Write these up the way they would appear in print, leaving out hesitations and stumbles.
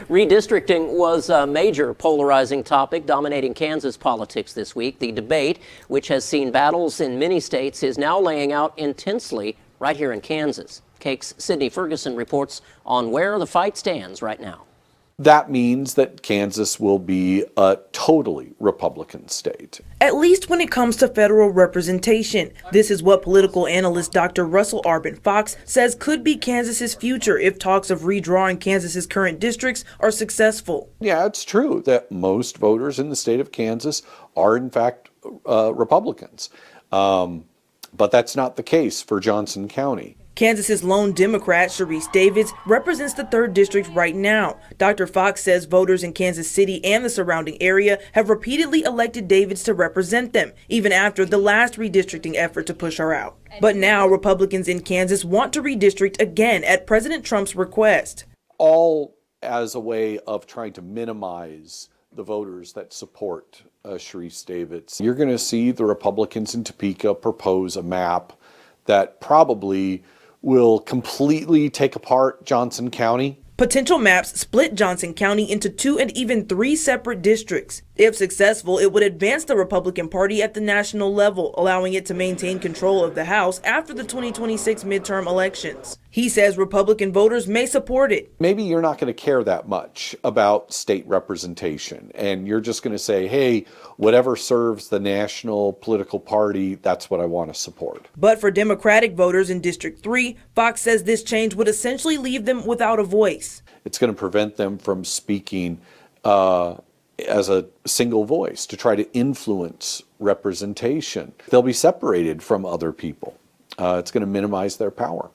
Redistricting was a major polarizing topic dominating Kansas politics this week. The debate, which has seen battles in many states, is now laying out intensely right here in Kansas. KAKE's Sydney Ferguson reports on where the fight stands right now. That means that Kansas will be a totally Republican state. At least when it comes to federal representation. This is what political analyst Dr. Russell Arbin Fox says could be Kansas's future if talks of redrawing Kansas's current districts are successful. Yeah, it's true that most voters in the state of Kansas are in fact Republicans. But that's not the case for Johnson County. Kansas's lone Democrat, Sharice Davids, represents the 3rd District right now. Dr. Fox says voters in Kansas City and the surrounding area have repeatedly elected Davids to represent them, even after the last redistricting effort to push her out. But now Republicans in Kansas want to redistrict again at President Trump's request. All as a way of trying to minimize the voters that support Sharice Davids. You're going to see the Republicans in Topeka propose a map that probably will completely take apart Johnson County. Potential maps split Johnson County into 2 and even 3 separate districts. If successful, it would advance the Republican Party at the national level, allowing it to maintain control of the House after the 2026 midterm elections. He says Republican voters may support it. Maybe you're not going to care that much about state representation, and you're just going to say, hey, whatever serves the national political party, that's what I want to support. But for Democratic voters in District 3, Fox says this change would essentially leave them without a voice. It's going to prevent them from speaking as a single voice to try to influence representation. They'll be separated from other people. It's going to minimize their power.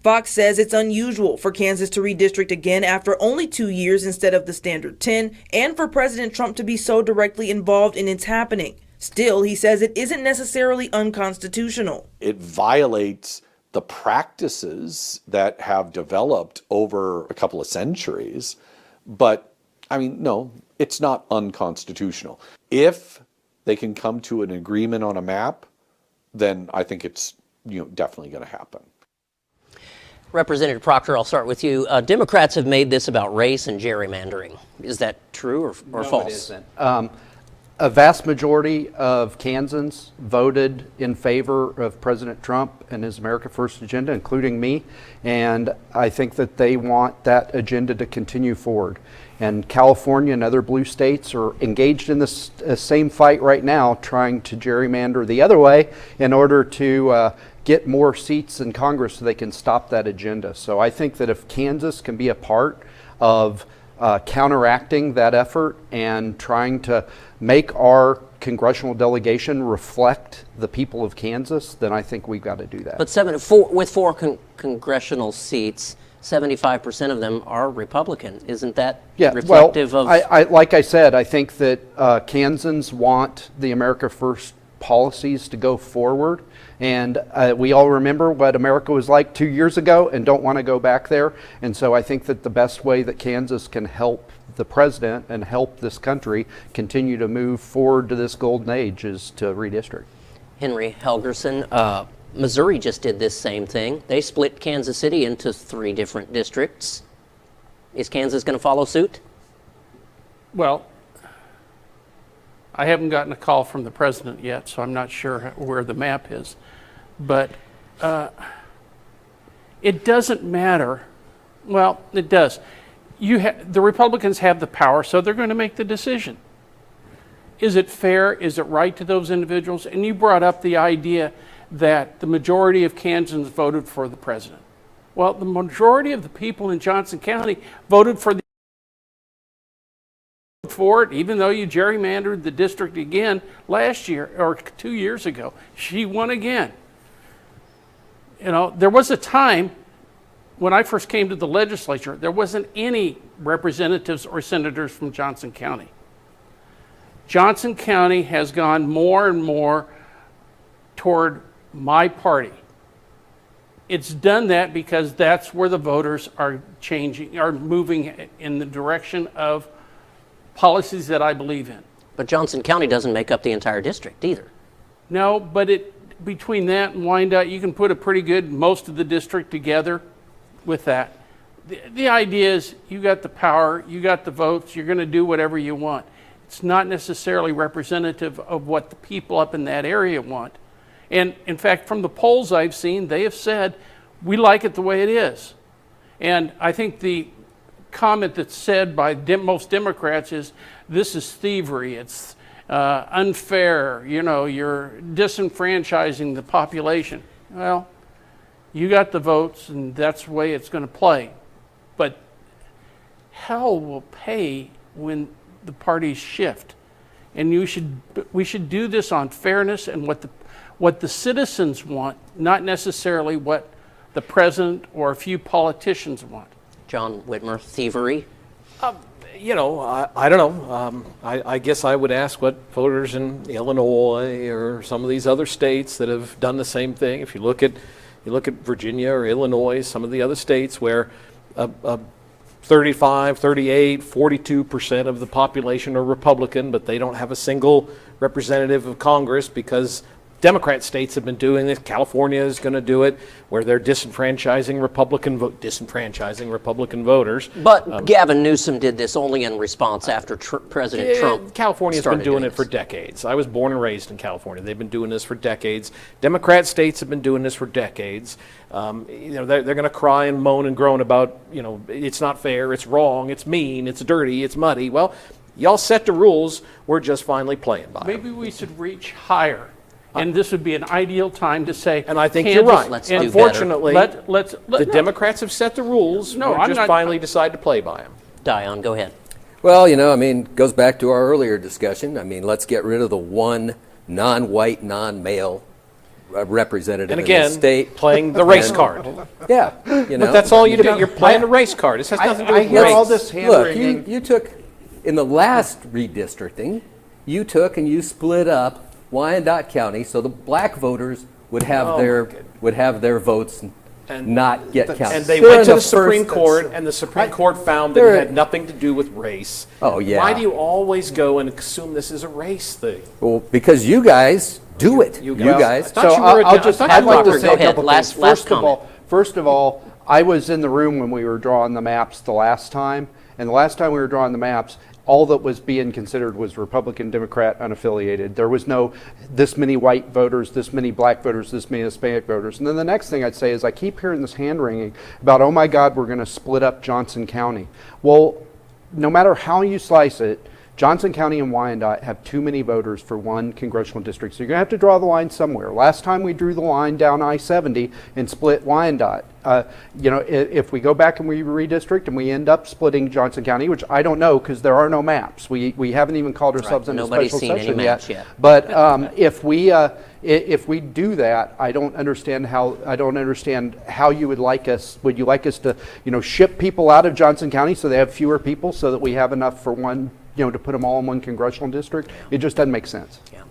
Fox says it's unusual for Kansas to redistrict again after only 2 years instead of the standard 10, and for President Trump to be so directly involved in its happening. Still, he says it isn't necessarily unconstitutional. It violates the practices that have developed over a couple of centuries, but I mean, no, it's not unconstitutional. If they can come to an agreement on a map, then I think it's definitely going to happen. Representative Proctor, I'll start with you. Democrats have made this about race and gerrymandering. Is that true or false? No, it isn't. A vast majority of Kansans voted in favor of President Trump and his America First agenda, including me, and I think that they want that agenda to continue forward. And California and other blue states are engaged in this same fight right now, trying to gerrymander the other way in order to get more seats in Congress so they can stop that agenda. So I think that if Kansas can be a part of counteracting that effort and trying to make our congressional delegation reflect the people of Kansas, then I think we've got to do that. But with 4 congressional seats, 75% of them are Republican. Isn't that reflective of? Like I said, I think that Kansans want the America First policies to go forward. And we all remember what America was like 2 years ago and don't want to go back there. And so I think that the best way that Kansas can help the president and help this country continue to move forward to this golden age is to redistrict. Henry Helgerson, Missouri just did this same thing. They split Kansas City into 3 different districts. Is Kansas going to follow suit? Well, I haven't gotten a call from the president yet, so I'm not sure where the map is. But it doesn't matter. Well, it does. The Republicans have the power, so they're going to make the decision. Is it fair? Is it right to those individuals? And you brought up the idea that the majority of Kansans voted for the president. Well, the majority of the people in Johnson County voted for it, even though you gerrymandered the district again last year or 2 years ago. She won again. There was a time when I first came to the legislature, there wasn't any representatives or senators from Johnson County. Johnson County has gone more and more toward my party. It's done that because that's where the voters are moving in the direction of policies that I believe in. But Johnson County doesn't make up the entire district either. No, but between that and Wyandotte, you can put a pretty good most of the district together with that. the idea is you got the power, you got the votes, you're going to do whatever you want. It's not necessarily representative of what the people up in that area want. And in fact, from the polls I've seen, they have said, we like it the way it is. And I think the comment that's said by most Democrats is, this is thievery, it's unfair, you know, you're disenfranchising the population. Well, you got the votes, and that's the way it's going to play. But hell will pay when the parties shift. And we should do this on fairness and what the citizens want, not necessarily what the president or a few politicians want. John Whitmer, thievery? You know, I don't know. I guess I would ask what voters in Illinois or some of these other states that have done the same thing. If you look at Virginia or Illinois, some of the other states where 35, 38, 42% of the population are Republican, but they don't have a single representative of Congress because Democrat states have been doing this. California is going to do it, where they're disenfranchising Republican voters. But Gavin Newsom did this only in response after President Trump. California's been doing it for decades. I was born and raised in California. They've been doing this for decades. Democrat states have been doing this for decades. You know, they're going to cry and moan and groan about, you know, it's not fair, it's wrong, it's mean, it's dirty, it's muddy. Well, y'all set the rules. We're just finally playing by them. Maybe we should reach higher. And this would be an ideal time to say, and I think Kansas, you're right. Let's do Unfortunately, the Democrats have set the rules. No, We're I'm just not- finally decide to play by them. Dion, go ahead. Well, you know, I mean, goes back to our earlier discussion. I mean, let's get rid of the one non-white, non-male representative And in again, the state. playing the race card. Yeah, you know. But that's all you do. You're playing the race card. This has nothing to do I with hear race. all this hand Look, wringing. you took, in the last redistricting, you took and you split up Wyandotte County so the black voters would have their votes And- not get counted. And they They're went in to the first- Supreme Court, and the Supreme Court found that they're- it had nothing to do with race. Oh, yeah. Why do you always go and assume this is a race thing? Well, because you guys do it. You You guys- guys. I thought So you were a I'll de- just, I thought I'd you like were to a say Go a ahead. couple Last things. First comment. of all, I was in the room when we were drawing the maps the last time, and the last time we were drawing the maps, all that was being considered was Republican, Democrat, unaffiliated. There was no this many white voters, this many black voters, this many Hispanic voters. And then the next thing I'd say is I keep hearing this hand-wringing about, oh my God, we're going to split up Johnson County. Well, no matter how you slice it, Johnson County and Wyandotte have too many voters for one congressional district. So you're going to have to draw the line somewhere. Last time we drew the line down I-70 and split Wyandotte. You know, if we go back and we redistrict and we end up splitting Johnson County, which I don't know because there are no maps. We haven't even called ourselves in a Nobody's special seen any session maps yet. But if we do that, I don't understand how you would like us. Would you like us to, you know, ship people out of Johnson County so they have fewer people so that we have enough for one, you know, to put them all in one congressional district? It just doesn't make sense. Yeah.